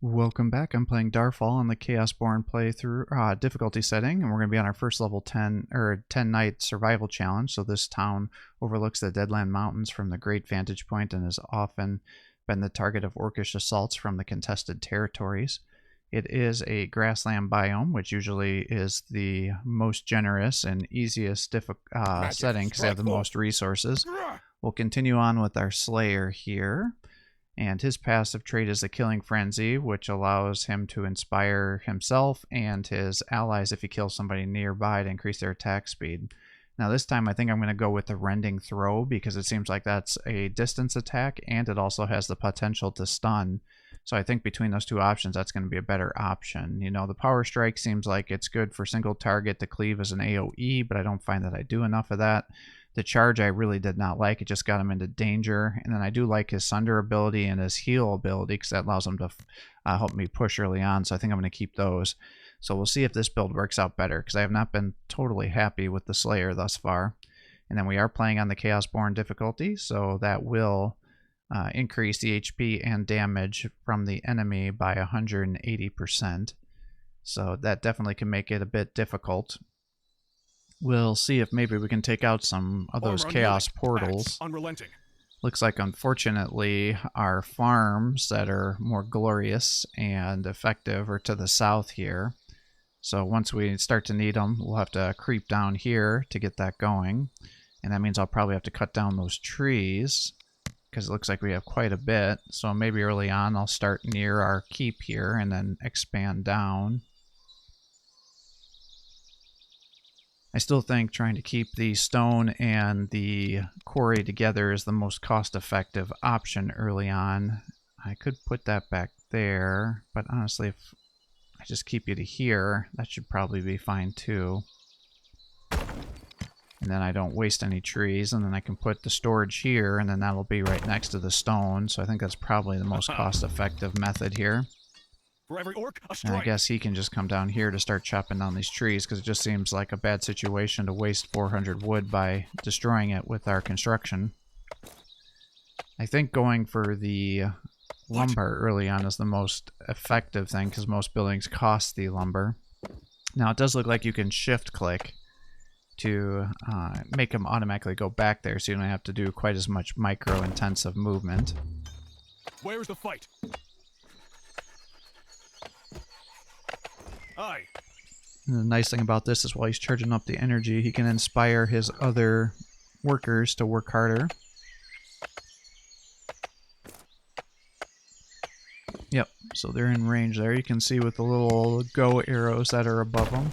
Welcome back. I'm playing Darfall on the Chaosborn playthrough difficulty setting, and we're going to be on our first level 10 or 10 night survival challenge. So this town overlooks the Deadland Mountains from the great vantage point and has often been the target of orcish assaults from the contested territories. It is a grassland biome, which usually is the most generous and easiest setting because they have the most resources. We'll continue on with our Slayer here. And his passive trait is the Killing Frenzy, which allows him to inspire himself and his allies if he kills somebody nearby to increase their attack speed. Now this time I think I'm going to go with the Rending Throw because it seems like that's a distance attack and it also has the potential to stun. So I think between those two options that's going to be a better option. You know, the Power Strike seems like it's good for single target to cleave as an AoE, but I don't find that I do enough of that. The charge I really did not like. It just got him into danger. And then I do like his Sunder ability and his heal ability because that allows him to help me push early on. So I think I'm going to keep those. So we'll see if this build works out better because I have not been totally happy with the Slayer thus far. And then we are playing on the Chaosborn difficulty, so that will increase the HP and damage from the enemy by 180%. So that definitely can make it a bit difficult. We'll see if maybe we can take out some of those chaos portals. Looks like, unfortunately, our farms that are more glorious and effective are to the south here. So once we start to need them, we'll have to creep down here to get that going. And that means I'll probably have to cut down those trees because it looks like we have quite a bit. So maybe early on I'll start near our keep here and then expand down. I still think trying to keep the stone and the quarry together is the most cost-effective option early on. I could put that back there, but honestly, if I just keep you to here, that should probably be fine too. And then I don't waste any trees, and then I can put the storage here, and then that'll be right next to the stone. So I think that's probably the most cost-effective method here. For every orc, a and I guess he can just come down here to start chopping down these trees because it just seems like a bad situation to waste 400 wood by destroying it with our construction. I think going for the lumber early on is the most effective thing because most buildings cost the lumber. Now it does look like you can shift click to make them automatically go back there so you don't have to do quite as much micro intensive movement. Where's the fight? Aye. And the nice thing about this is while he's charging up the energy, he can inspire his other workers to work harder. Yep, so they're in range there. You can see with the little go arrows that are above them.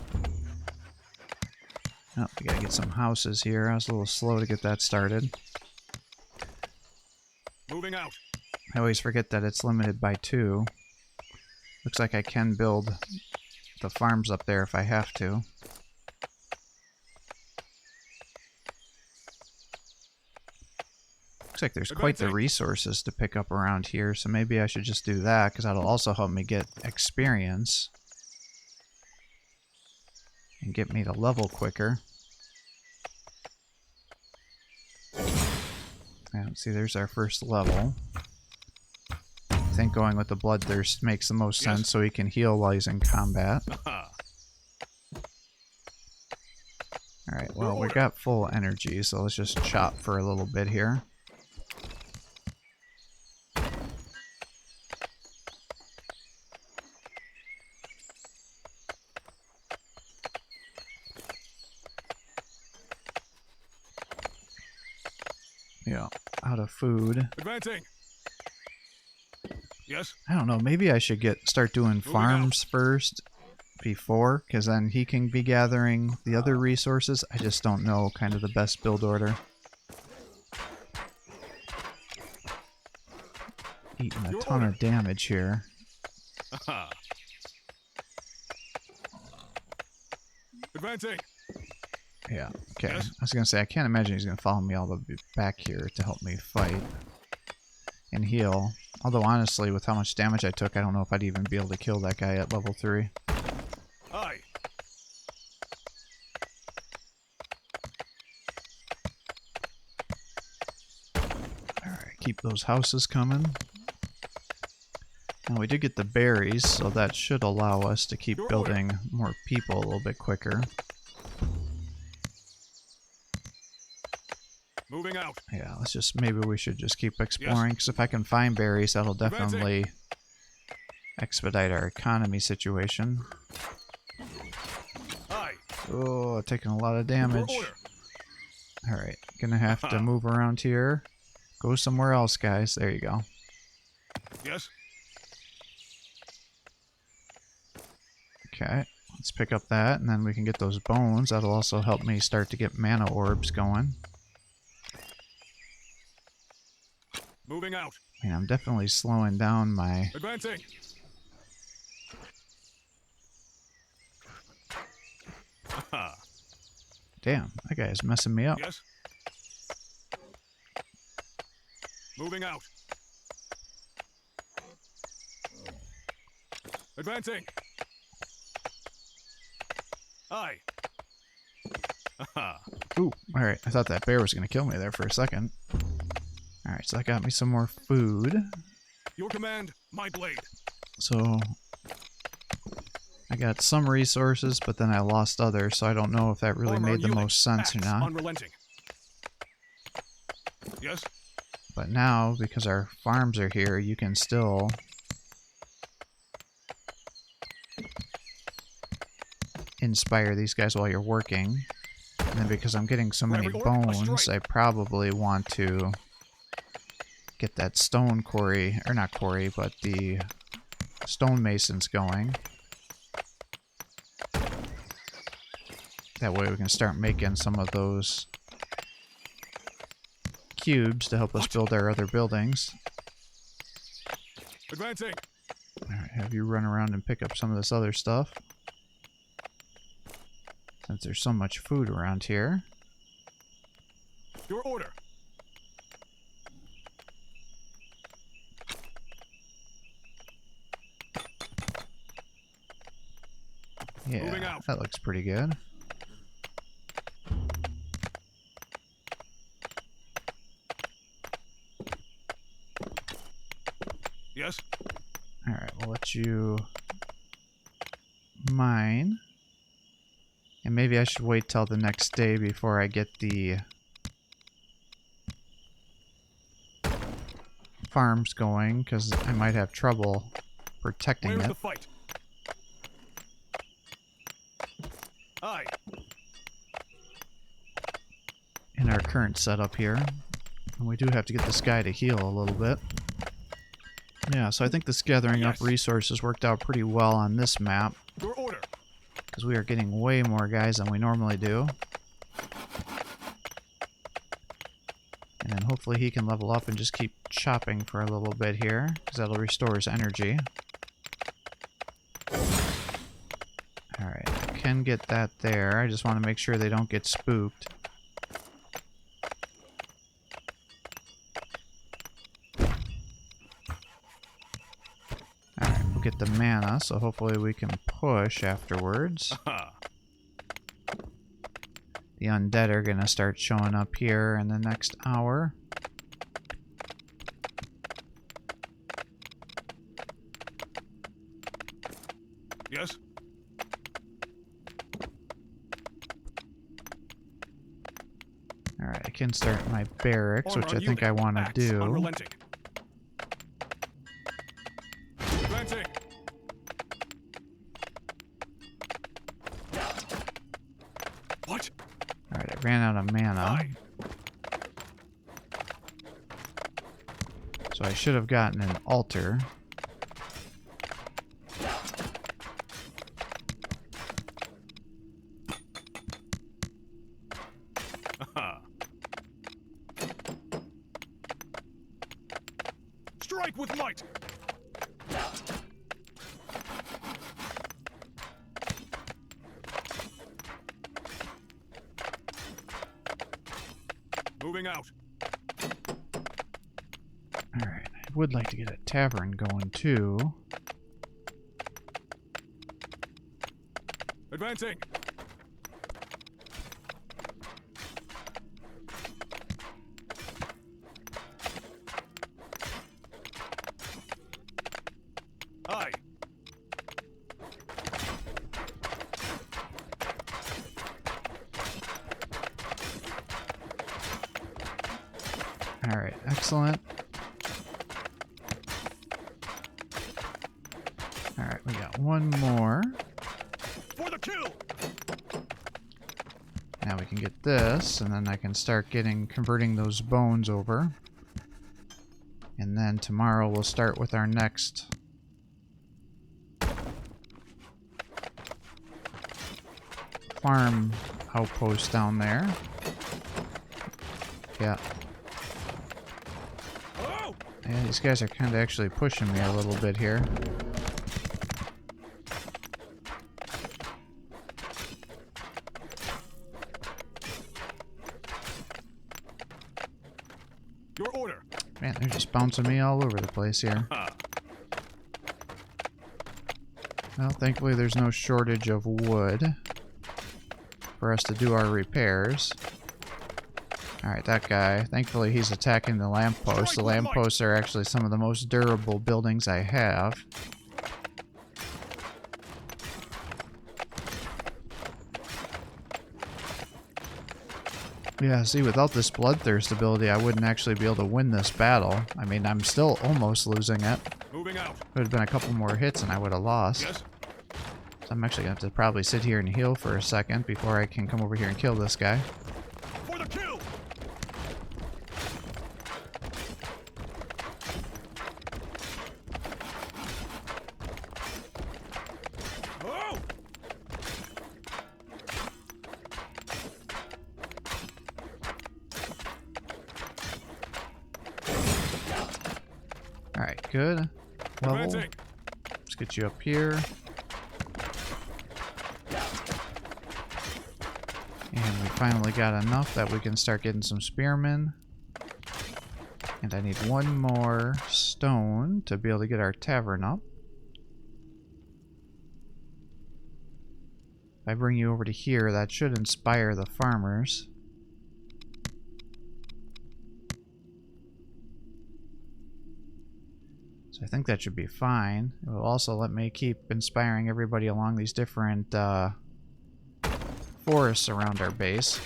Oh, we gotta get some houses here. I was a little slow to get that started. Moving out. I always forget that it's limited by 2. Looks like I can build the farms up there if I have to. Looks like there's quite the resources to pick up around here, so maybe I should just do that because that'll also help me get experience and get me to level quicker. And see, there's our first level. I think going with the Bloodthirst makes the most sense so he can heal while he's in combat. Alright, well, we got full energy, so let's just chop for a little bit here. Yeah, out of food. Advancing. Yes. I don't know, maybe I should start doing farms first before, because then he can be gathering the other resources. I just don't know kind of the best build order. Eating a ton of damage here. Advancing. Yeah, okay. Yes. I was going to say, I can't imagine he's going to follow me all the way back here to help me fight and heal. Although, honestly, with how much damage I took, I don't know if I'd even be able to kill that guy at level 3. Aye. Alright, keep those houses coming. And we did get the berries, so that should allow us to keep building more people a little bit quicker. Moving out. Yeah, maybe we should just keep exploring, because if I can find berries, that'll definitely expedite our economy situation. Aye. Oh, taking a lot of damage. Alright, gonna have to move around here. Go somewhere else, guys. There you go. Yes. Okay, let's pick up that, and then we can get those bones. That'll also help me start to get mana orbs going. Moving out. I mean, I'm definitely slowing down my... Advancing. Damn, that guy's messing me up. Yes. Moving out. Advancing. Aye. Ooh, alright. I thought that bear was going to kill me there for a second. Alright, so that got me some more food. Your command, my blade. So, I got some resources, but then I lost others, so I don't know if that really made the most sense or not. Unrelenting. Yes. But now, because our farms are here, you can still... inspire these guys while you're working. And then because I'm getting so many bones, I probably want to get that stone quarry, or not quarry, but the stonemasons going. That way we can start making some of those cubes to help us build our other buildings. Advancing. Alright, have you run around and pick up some of this other stuff. Since there's so much food around here. Your order. Yeah, that looks pretty good. Yes. Alright, we'll let you mine. And maybe I should wait till the next day before I get the farms going, because I might have trouble protecting it. Where's the fight? Aye. In our current setup here. And we do have to get this guy to heal a little bit. Yeah, so I think this gathering up resources worked out pretty well on this map. Your order. Because we are getting way more guys than we normally do. And then hopefully he can level up and just keep chopping for a little bit here, because that'll restore his energy. Alright, I can get that there. I just want to make sure they don't get spooked. Alright, we'll get the mana, so hopefully we can push afterwards. The undead are going to start showing up here in the next hour. Yes. Alright, I can start my barracks, which I think I want to do. Unrelenting. Advancing. What? Alright, I ran out of mana. Aye. So I should have gotten an altar. Strike with might. Moving out. Alright, I would like to get a tavern going too. Advancing. Alright, excellent. Alright, we got one more. For the kill. Now we can get this, and then I can start converting those bones over. And then tomorrow we'll start with our next farm outpost down there. Yeah. Hello? Yeah, these guys are kind of actually pushing me a little bit here. Your order. Man, they're just bouncing me all over the place here. Well, thankfully there's no shortage of wood for us to do our repairs. Alright, that guy. Thankfully he's attacking the lampposts. The lampposts are actually some of the most durable buildings I have. Yeah, see, without this Bloodthirst ability, I wouldn't actually be able to win this battle. I mean, I'm still almost losing it. Moving out. It would have been a couple more hits and I would have lost. Yes. So I'm actually going to have to probably sit here and heal for a second before I can come over here and kill this guy. For the kill. Hello? Alright, good. Level. Advancing. Let's get you up here. And we finally got enough that we can start getting some spearmen. And I need one more stone to be able to get our tavern up. If I bring you over to here, that should inspire the farmers. So I think that should be fine. It will also let me keep inspiring everybody along these different forests around our base.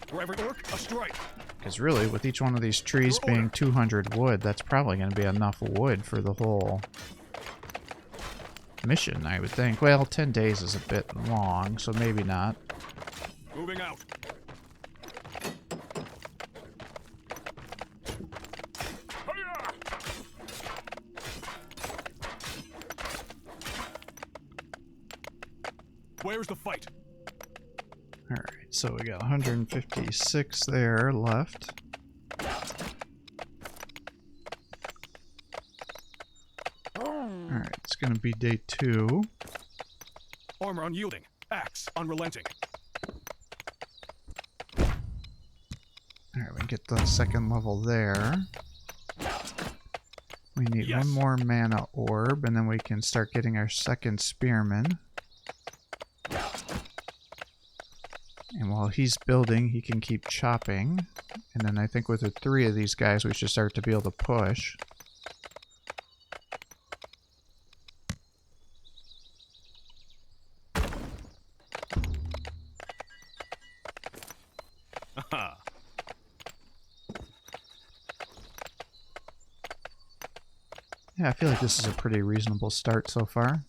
For every orc, a strike. Because really, with each one of these trees being 200 wood, that's probably going to be enough wood for the whole mission, I would think. Well, 10 days is a bit long, so maybe not. Moving out. Hiya! Where's the fight? Alright, so we got 156 there left. Alright, it's going to be day 2. Armor unyielding. Axe unrelenting. Alright, we get the second level there. We need one more mana orb, and then we can start getting our second spearman. And while he's building, he can keep chopping. And then I think with the 3 of these guys, we should start to be able to push. Yeah, I feel like this is a pretty reasonable start so far.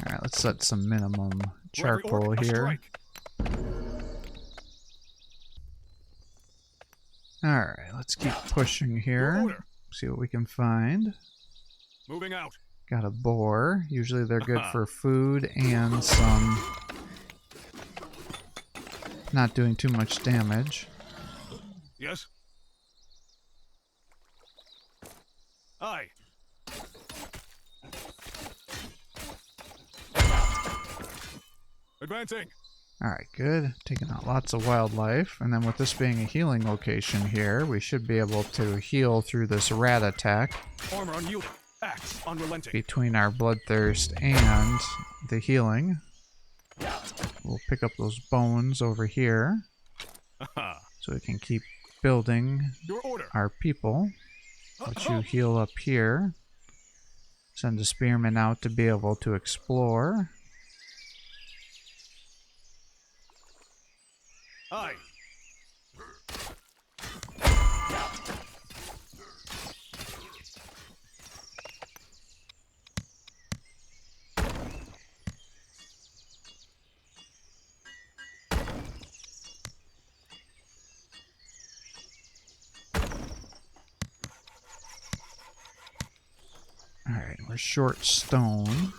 Alright, let's set some minimum charcoal here. Alright, let's keep pushing here. See what we can find. Moving out. Got a boar. Usually they're good for food and some... not doing too much damage. Yes. Aye. Advancing. Alright, good. Taking out lots of wildlife. And then with this being a healing location here, we should be able to heal through this rat attack. Armor unyielding. Axe unrelenting. Between our bloodthirst and the healing. We'll pick up those bones over here. So we can keep building Your order. our people. Let you heal up here. Send a spearman out to be able to explore. Aye. Alright, we're short stone.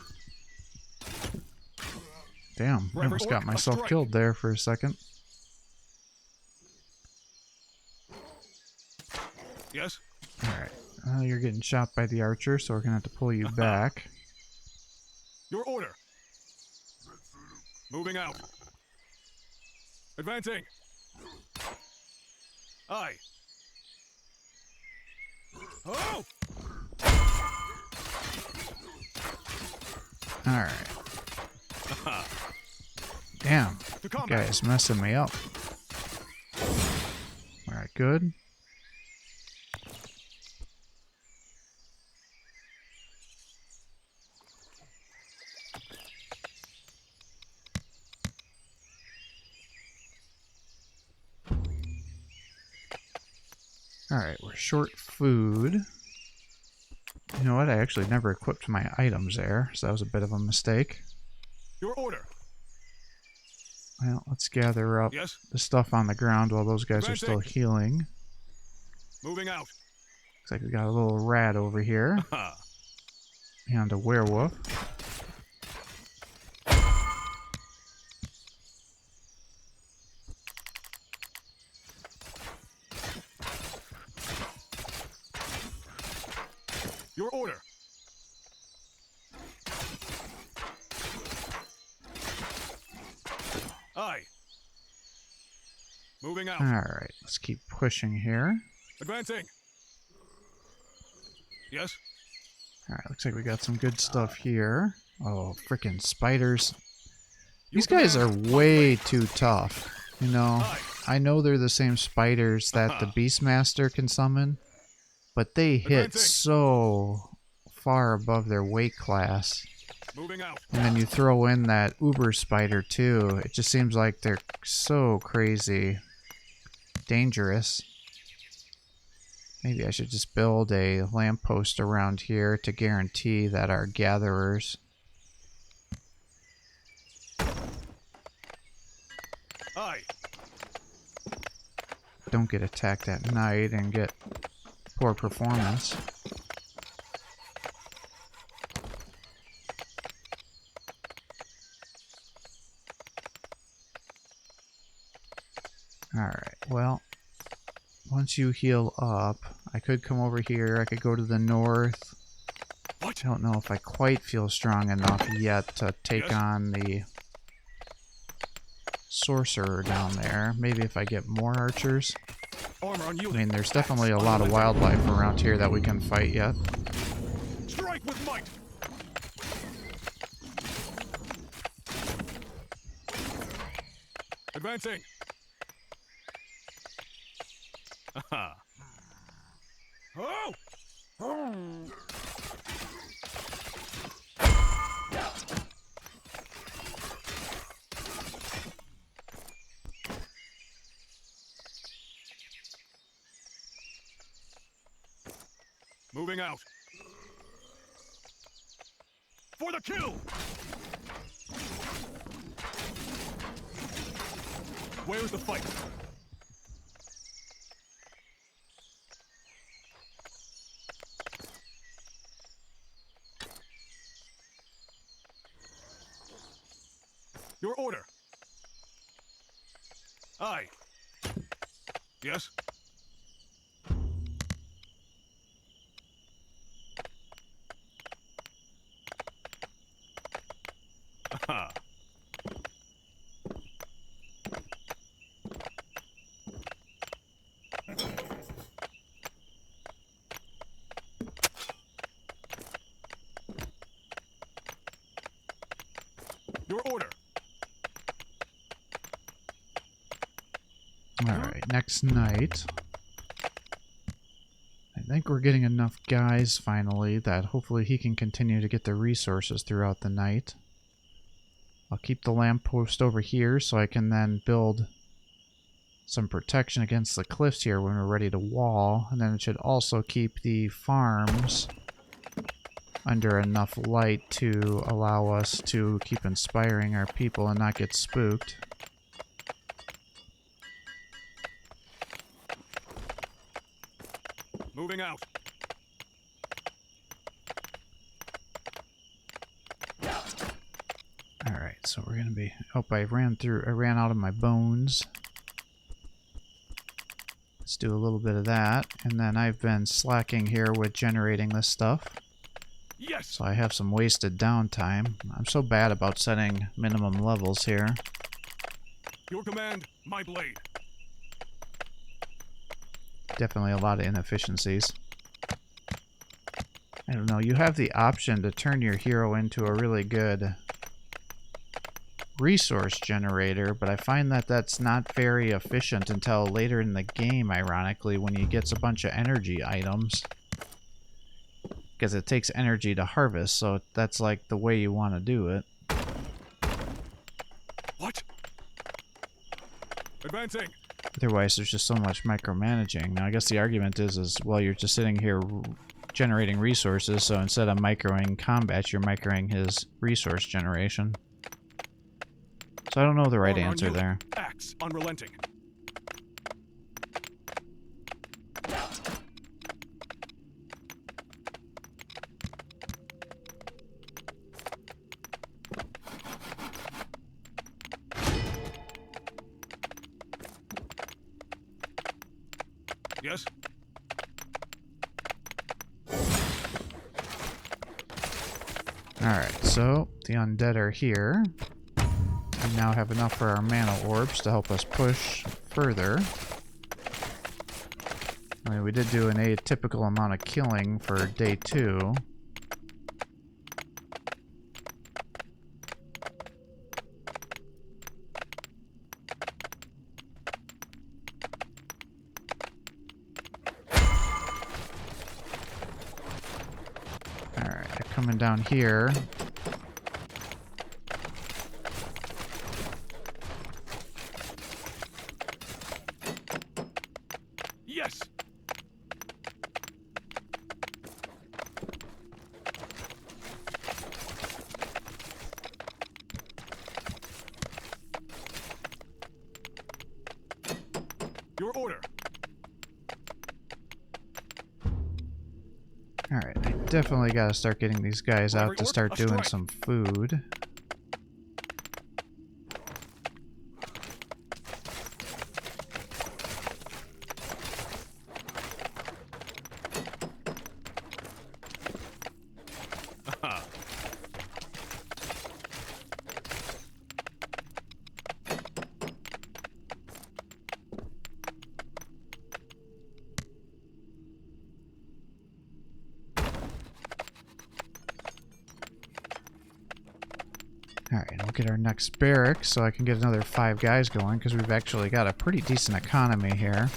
Damn, I almost got myself killed there for a second. Yes? Alright, well, you're getting shot by the archer, so we're gonna have to pull you back. Your order. Moving out. Advancing. Aye. Oh! Alright. Damn, that guy is messing me up. Alright, good. Alright, we're short food. You know what? I actually never equipped my items there, so that was a bit of a mistake. Your order. Well, let's gather up the stuff on the ground while those guys are still healing. Moving out. Looks like we got a little rat over here. And a werewolf. Your order. Aye. Moving out. Alright, let's keep pushing here. Advancing. Yes? Alright, looks like we got some good stuff here. Oh, freaking spiders. These guys are way too tough. You know, I know they're the same spiders that the Beastmaster can summon, but they hit so far above their weight class. Moving out. And then you throw in that Uber spider too. It just seems like they're so crazy dangerous. Maybe I should just build a lamppost around here to guarantee that our gatherers don't get attacked at night and get poor performance. Alright, well, once you heal up, I could come over here, I could go to the north. I don't know if I quite feel strong enough yet to take on the sorcerer down there. Maybe if I get more archers. I mean, there's definitely a lot of wildlife around here that we can fight yet. Strike with might. Advancing. Aha. Oh! Moving out. For the kill! Where's the fight? Your order. Aye. Yes? Aha. Your order. Alright, next night. I think we're getting enough guys finally that hopefully he can continue to get the resources throughout the night. I'll keep the lamppost over here so I can then build some protection against the cliffs here when we're ready to wall, and then it should also keep the farms under enough light to allow us to keep inspiring our people and not get spooked. Moving out. Alright, so we're gonna be... Oh, I ran out of my bones. Let's do a little bit of that, and then I've been slacking here with generating this stuff. Yes. So I have some wasted downtime. I'm so bad about setting minimum levels here. Your command, my blade. Definitely a lot of inefficiencies. I don't know, you have the option to turn your hero into a really good resource generator, but I find that that's not very efficient until later in the game, ironically, when he gets a bunch of energy items. Because it takes energy to harvest, so that's like the way you want to do it. What? Advancing. Otherwise, there's just so much micromanaging. Now, I guess the argument is well, you're just sitting here generating resources, so instead of microing combat, you're microing his resource generation. So I don't know the right answer there. Axe unrelenting. Yes. Alright, so the undead are here. We now have enough for our mana orbs to help us push further. I mean, we did do an atypical amount of killing for day 2. Alright, they're coming down here. Yes. Your order. Alright, I definitely gotta start getting these guys out to start doing some food. Alright, we'll get our next barrack so I can get another 5 guys going, because we've actually got a pretty decent economy here.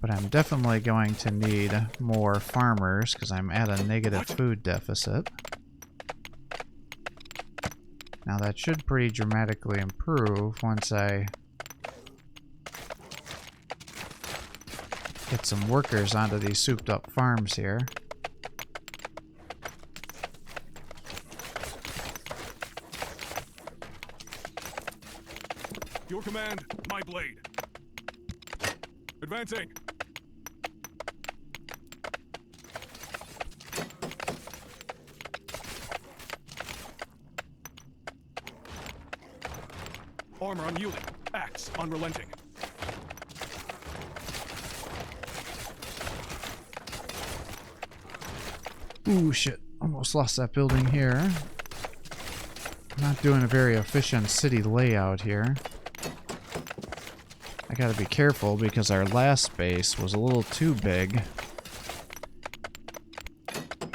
But I'm definitely going to need more farmers, because I'm at a negative food deficit. Now that should pretty dramatically improve once I get some workers onto these souped up farms here. Your command, my blade. Advancing. Armor unyielding. Axe unrelenting. Ooh, shit. Almost lost that building here. Not doing a very efficient city layout here. I gotta be careful because our last base was a little too big.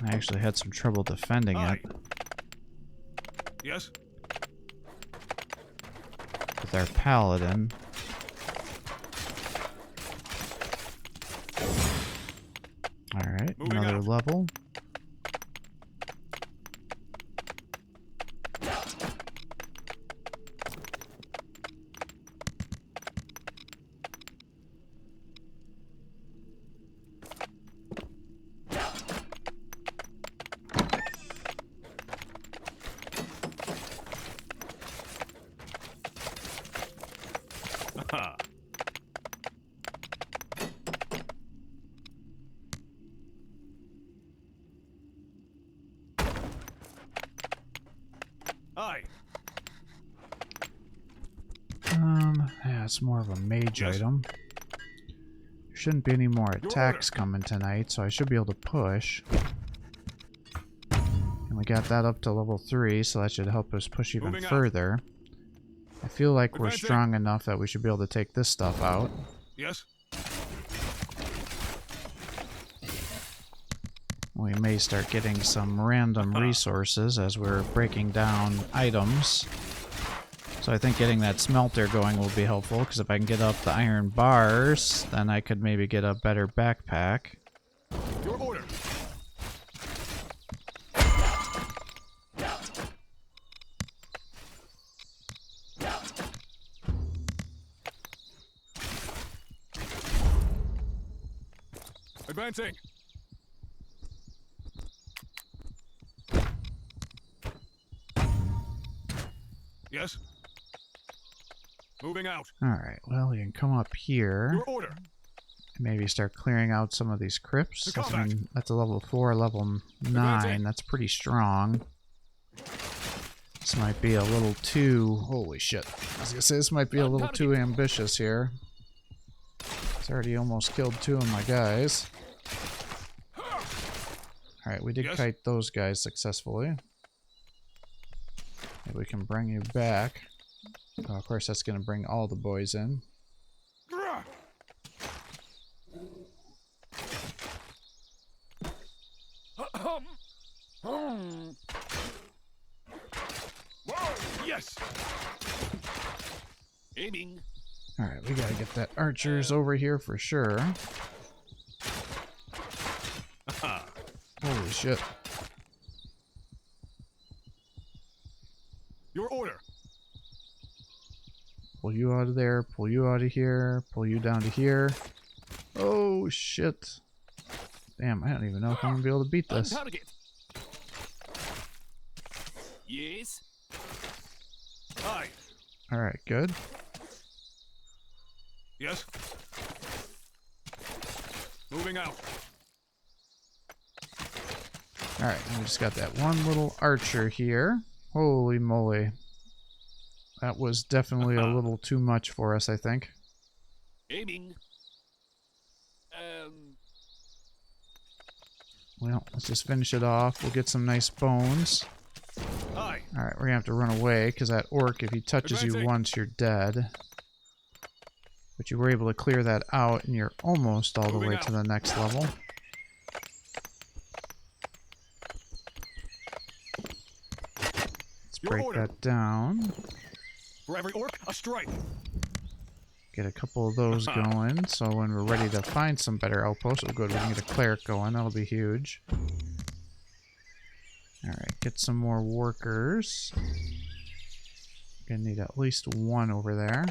I actually had some trouble defending it. Yes. With our paladin. Alright, another level. Aye. Yeah, it's more of a mage Yes. item. There shouldn't be any more Your attacks order. coming tonight, so I should be able to push. And we got that up to level 3, so that should help us push even Moving out. further. I feel like we're Advancing. strong enough that we should be able to take this stuff out. Yes. We may start getting some random resources as we're breaking down items. So I think getting that smelter going will be helpful, because if I can get up the iron bars, then I could maybe get a better backpack. Your order. Advancing. Yes. Moving out. Alright, well, we can come up here Your order. and maybe start clearing out some of these crypts. To That's, combat. that's a level 4, level 9. That's pretty strong. This might be a little too... Holy shit. I was gonna say, this might be a little too ambitious here. It's already almost killed 2 of my guys. Alright, we did Yes. kite those guys successfully. Maybe we can bring you back. Oh, of course, that's going to bring all the boys in. Grah. Whoa. Yes. Aiming. Alright, we got to get that archers over here for sure. Holy shit. Your order. Pull you out of there, pull you out of here, pull you down to here. Oh shit. Damn, I don't even know if I'm gonna be able to beat this. Target. Yes. Aye. Alright, good. Yes. Moving out. Alright, we just got that one little archer here. Holy moly. That was definitely a little too much for us, I think. Aiming. Well, let's just finish it off. We'll get some nice bones. Aye. Alright, we're gonna have to run away, because that orc, if he touches you Advancing. once, you're dead. But you were able to clear that out, and you're almost all the Moving way out. to the next level. Let's Your break order. that down. For every orc, a strike. Get a couple of those going, so when we're ready to find some better outposts, oh good, we can get a cleric going, that'll be huge. Alright, get some more workers. Gonna need at least one over there.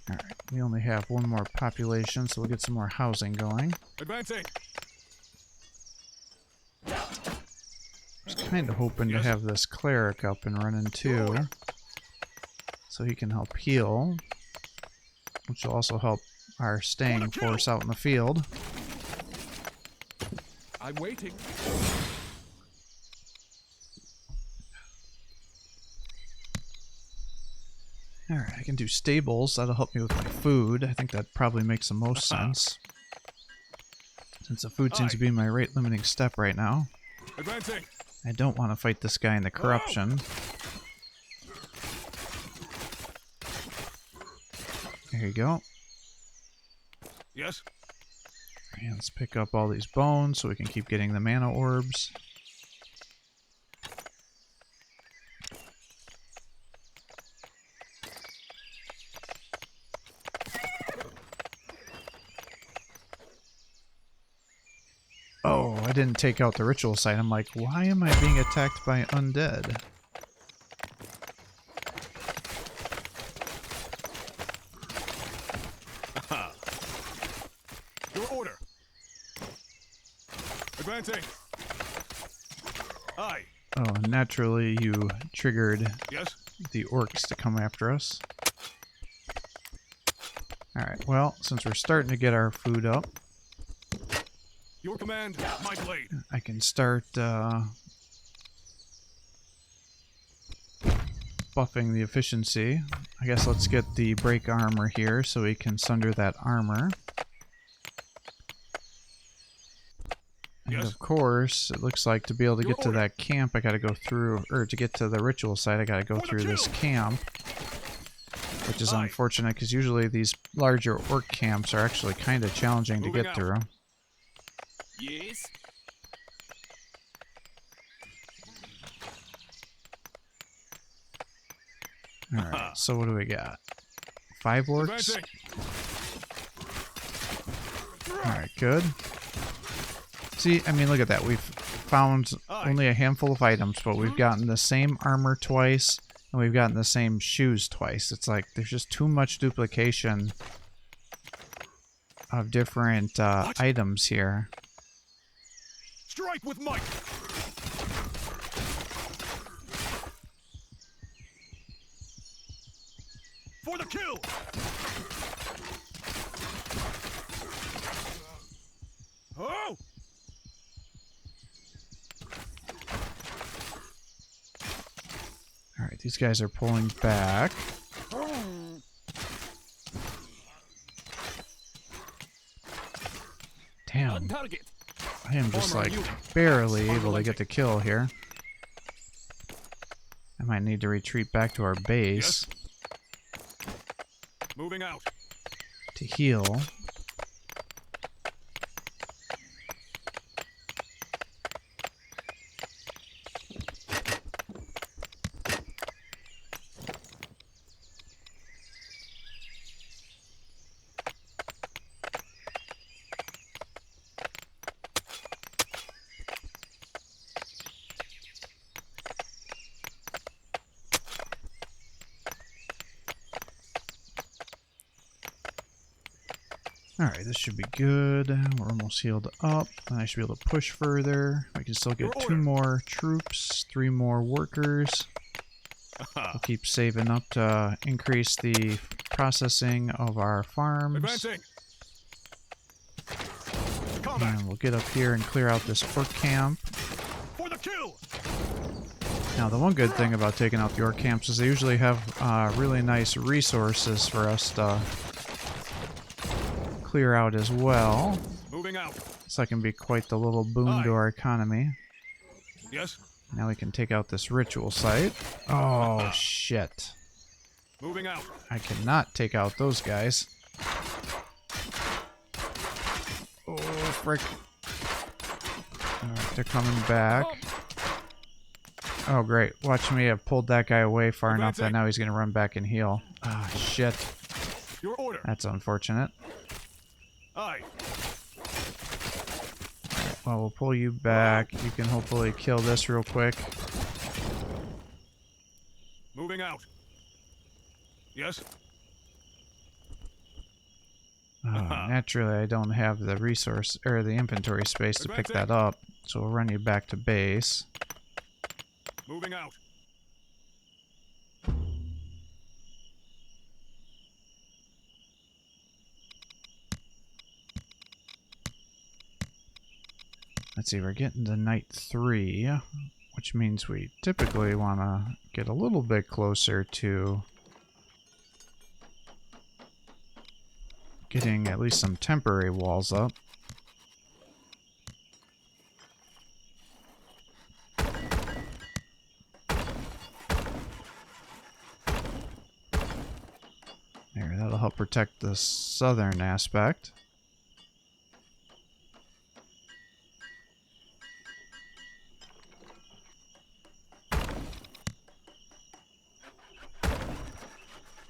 Alright, we only have one more population, so we'll get some more housing going. Advancing. I was kind of hoping to Yes. have this cleric up and running too, so he can help heal, which will also help our staying force out in the field. I'm waiting. Alright, I can do stables. That'll help me with my food. I think that probably makes the most sense. Since the food seems to be my rate limiting step right now. Advancing. I don't want to fight this guy in the corruption. There you go. Yes. And let's pick up all these bones so we can keep getting the mana orbs. Oh, I didn't take out the ritual site. I'm like, why am I being attacked by undead? Your order. Advancing. Aye. Oh, naturally you triggered Yes. the orcs to come after us. Alright, well, since we're starting to get our food up, Your command, my blade. I can start buffing the efficiency. I guess let's get the break armor here so we can sunder that armor. And Yes. of course, it looks like to be able to Your get to order. that camp, I gotta go through, or to get to the ritual site, I gotta go For the through this kill. camp. Which is Aye. unfortunate, because usually these larger orc camps are actually kind of challenging to Moving get out. through. Yes. Alright, so what do we got? 5 orcs? Advancing. Alright, good. See, I mean, look at that. We've found Aye. only a handful of items, but we've gotten the same armor twice, and we've gotten the same shoes twice. It's like, there's just too much duplication of different items here. Strike with might. For the kill. Oh! Alright, these guys are pulling back. Damn, On target. I am just Armor like unit. barely Armor able to get the kill here. I might need to retreat back to our base Moving out. to heal. Alright, this should be good. We're almost healed up. And I should be able to push further. We can still get Your 2 order. more troops, 3 more workers. We'll keep saving up to increase the processing of our farms. Advancing. Combat. And we'll get up here and clear out this orc camp. For the kill. Now, the one good thing about taking out the orc camps is they usually have really nice resources for us to clear out as well. Moving out. So that can be quite the little boon Aye. to our economy. Yes. Now we can take out this ritual site. Oh, shit. Moving out. I cannot take out those guys. Oh, frick. Alright, they're coming back. Oh, great. Watch me. I've pulled that guy away far enough that Advancing. now he's going to run back and heal. Ah, shit. Your order. That's unfortunate. Aye. Well, we'll pull you back. You can hopefully kill this real quick. Moving out. Yes. Naturally, I don't have the resource or the inventory space to pick that up, so we'll run you back to base. Moving out. Let's see, we're getting to night 3, which means we typically want to get a little bit closer to getting at least some temporary walls up. There, that'll help protect the southern aspect.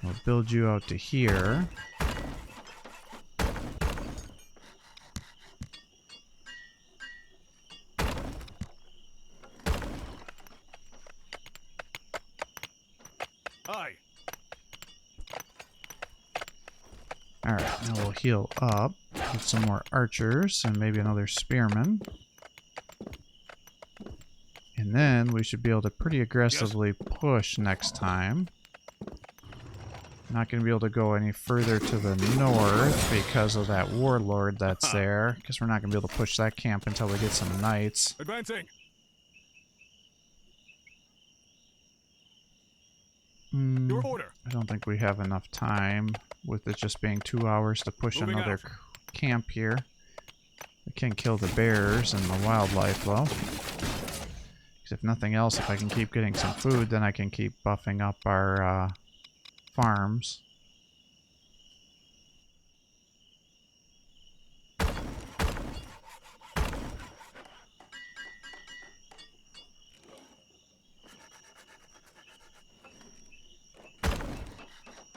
We'll build you out to here. Aye. Alright, now we'll heal up. Get some more archers and maybe another spearman. In then we should be able to pretty aggressively push next time. Not going to be able to go any further to the north because of that warlord that's there. Because we're not going to be able to push that camp until we get some knights. Advancing. Your order. I don't think we have enough time with it just being 2 hours to push Moving another out. camp here. We can't kill the bears and the wildlife though. Because if nothing else, if I can keep getting some food, then I can keep buffing up our farms.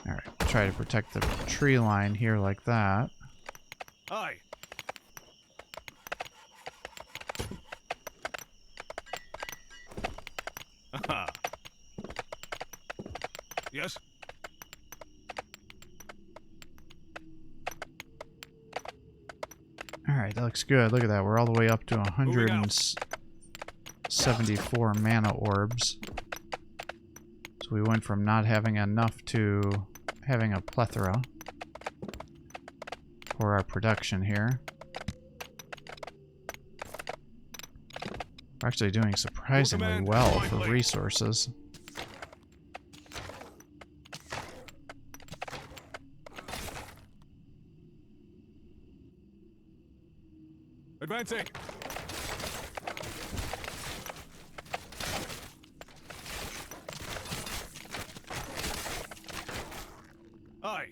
Alright, try to protect the tree line here like that. Aye. Yes. Alright, that looks good. Look at that. We're all the way up to 174 mana orbs. So we went from not having enough to having a plethora for our production here. We're actually doing surprisingly well for resources. Advancing. Aye.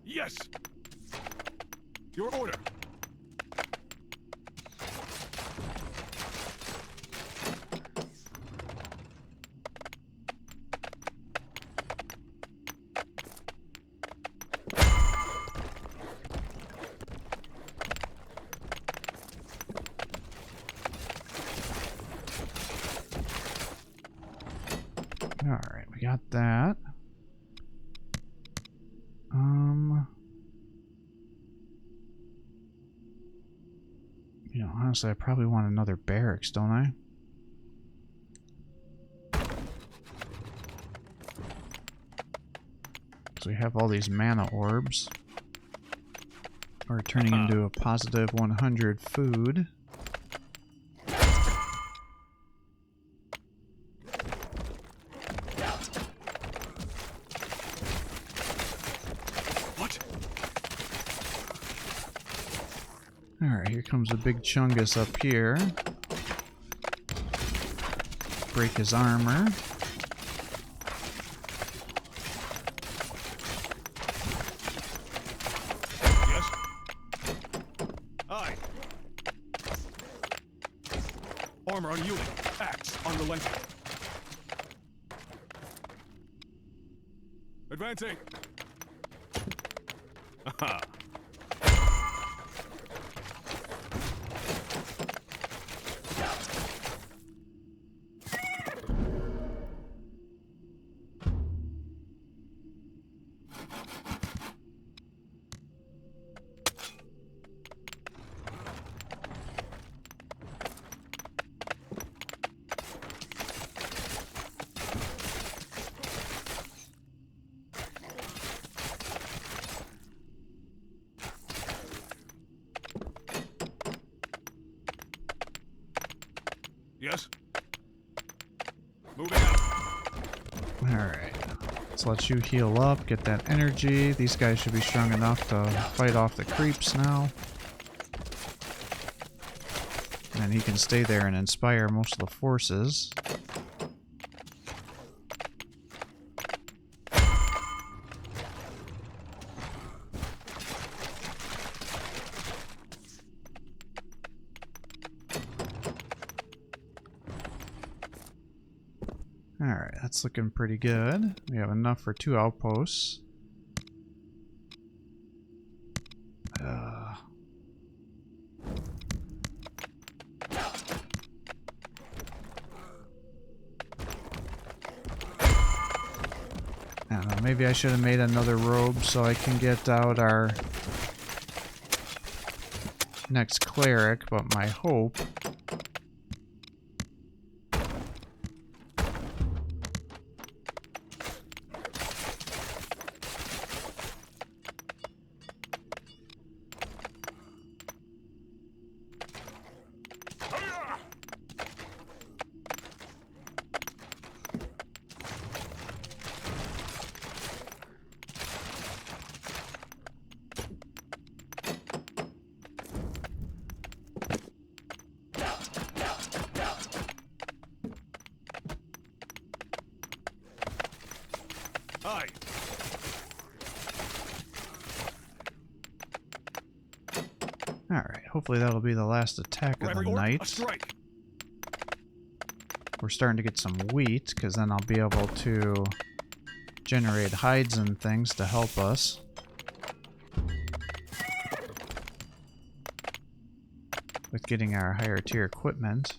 Yes. Your order. Alright, we got that. You know, honestly, I probably want another barracks, don't I? Because we have all these mana orbs. We're turning into a positive 100 food. Alright, here comes a big chungus up here. Break his armor. Yes. Aye. Armor unyielding. Axe unrelenting. Advancing. Aha. Yes. Moving out. Alright. Let's let you heal up, get that energy. These guys should be strong enough to fight off the creeps now. And he can stay there and inspire most of the forces. Alright, that's looking pretty good. We have enough for 2 outposts. I don't know, maybe I should have made another robe so I can get out our next cleric, but my hope Aye. Alright, hopefully that'll be the last attack For of every the orc, a night. strike. We're starting to get some wheat, because then I'll be able to generate hides and things to help us. With getting our higher tier equipment.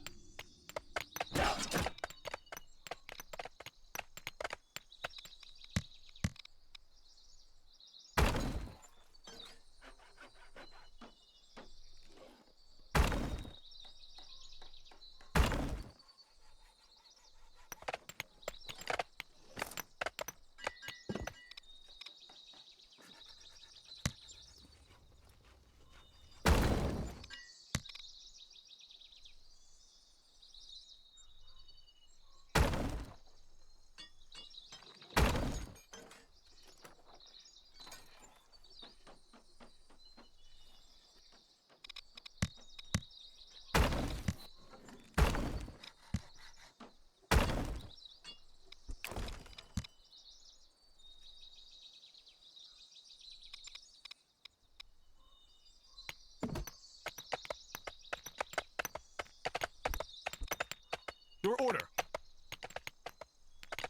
Your order.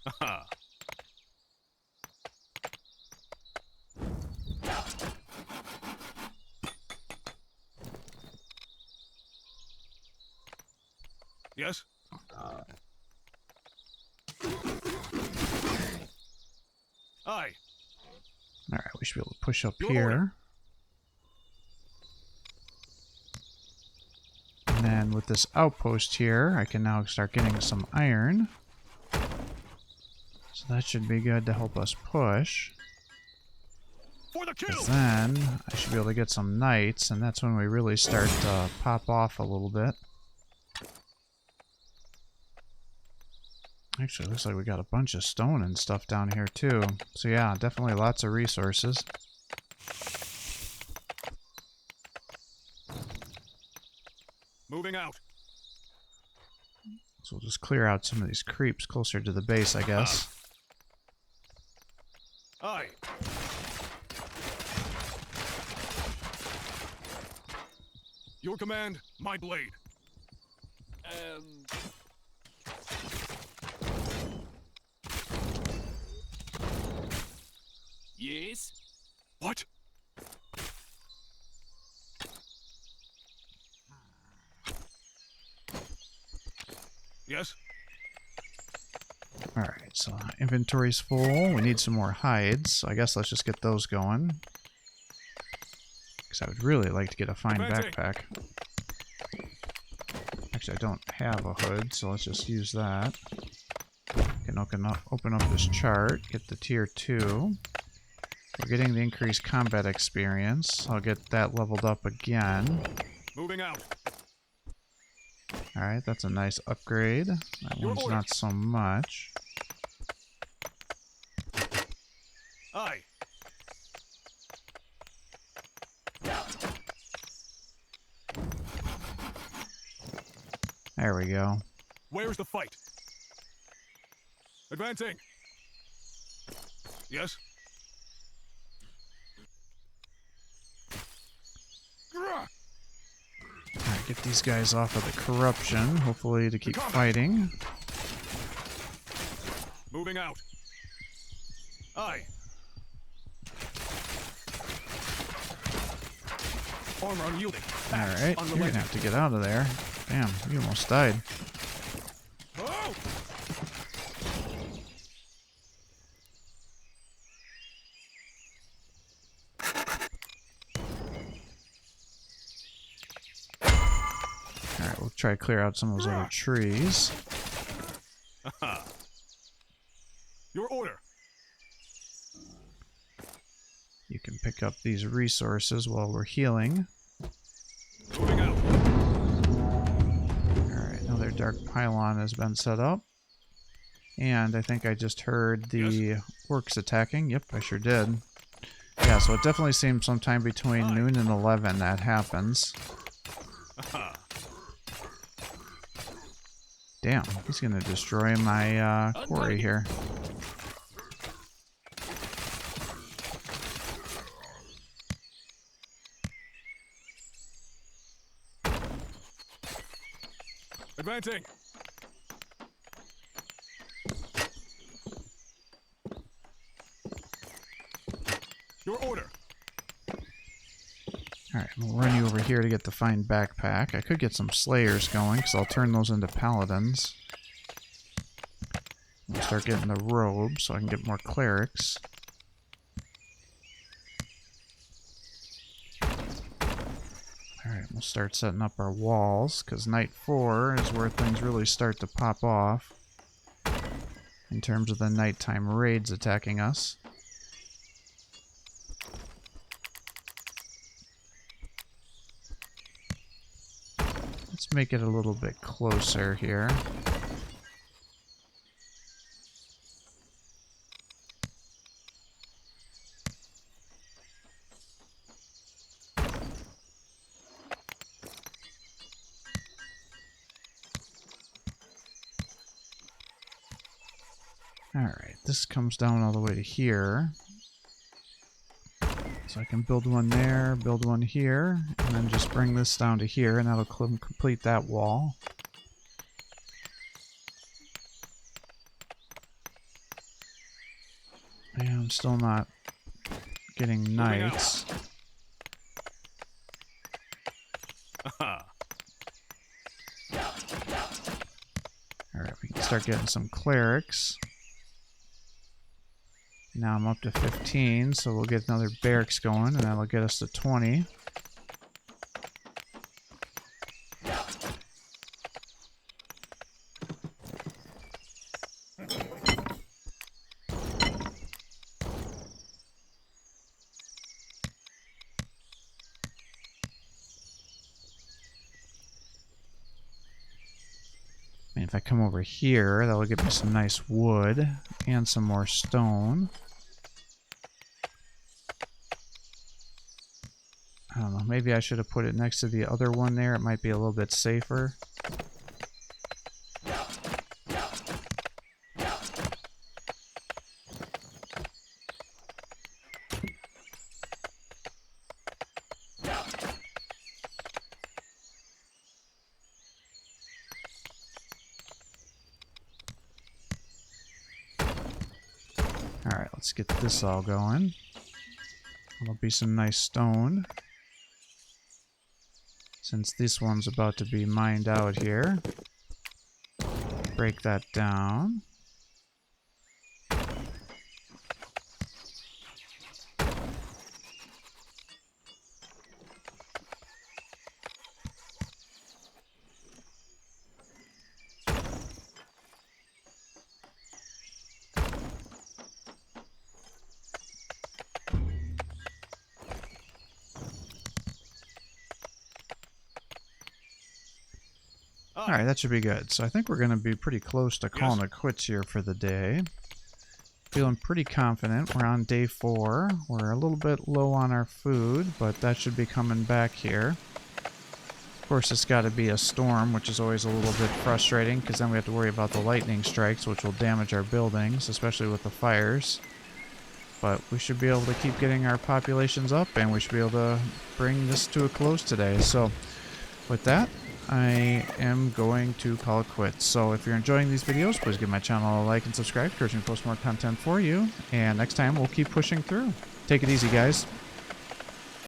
Aha. Yes? Aye. Alright, we should be able to push up Your here. order. And then with this outpost here, I can now start getting some iron. So that should be good to help us push. For the kill. Because then I should be able to get some knights, and that's when we really start to pop off a little bit. Actually, it looks like we got a bunch of stone and stuff down here too. So yeah, definitely lots of resources. Moving out. So we'll just clear out some of these creeps closer to the base, I guess. Aye. Your command, my blade. Yes? What? Yes? Alright, so inventory's full. We need some more hides, so I guess let's just get those going. Because I would really like to get a fine Advancing. backpack. Actually, I don't have a hood, so let's just use that. Can open up this chart, get the tier 2. We're getting the increased combat experience. I'll get that leveled up again. Moving out. Alright, that's a nice upgrade. That Your one's order. not so much. Aye. There we go. Where's the fight? Advancing. Yes? Alright, get these guys off of the corruption, hopefully to keep fighting. Moving out. Aye. Armor unyielding. Axe Alright, on you're the gonna have to get out of there. Damn, you almost died. Oh! Alright, we'll try to clear out some of those other trees. Aha. Your order. You can pick up these resources while we're healing. Moving out. Alright, another dark pylon has been set up. And I think I just heard the orcs attacking. Yep, I sure did. Yeah, so it definitely seems sometime between noon and 11 that happens. Aha. Damn, he's gonna destroy my quarry here. Advancing. Your order. Alright, we'll run you over here to get the fine backpack. I could get some slayers going, because I'll turn those into paladins. We'll start getting the robe, so I can get more clerics. Alright, we'll start setting up our walls, because night 4 is where things really start to pop off. In terms of the nighttime raids attacking us. Let's make it a little bit closer here. Alright, this comes down all the way to here. So I can build one there, build one here, and then just bring this down to here, and that'll complete that wall. And I'm still not getting knights. Alright, we can start getting some clerics. Now I'm up to 15, so we'll get another barracks going, and that'll get us to 20. And if I come over here, that'll give me some nice wood and some more stone. I don't know, maybe I should have put it next to the other one there. It might be a little bit safer. Alright, let's get this all going. There'll be some nice stone. Since this one's about to be mined out here. Break that down. Alright, that should be good. So I think we're going to be pretty close to calling it quits here for the day. Feeling pretty confident. We're on day 4. We're a little bit low on our food, but that should be coming back here. Of course, it's got to be a storm, which is always a little bit frustrating, because then we have to worry about the lightning strikes, which will damage our buildings, especially with the fires. But we should be able to keep getting our populations up, and we should be able to bring this to a close today. So, with that, I am going to call it quits. So if you're enjoying these videos, please give my channel a like and subscribe. Encourage me to post more content for you. And next time, we'll keep pushing through. Take it easy, guys.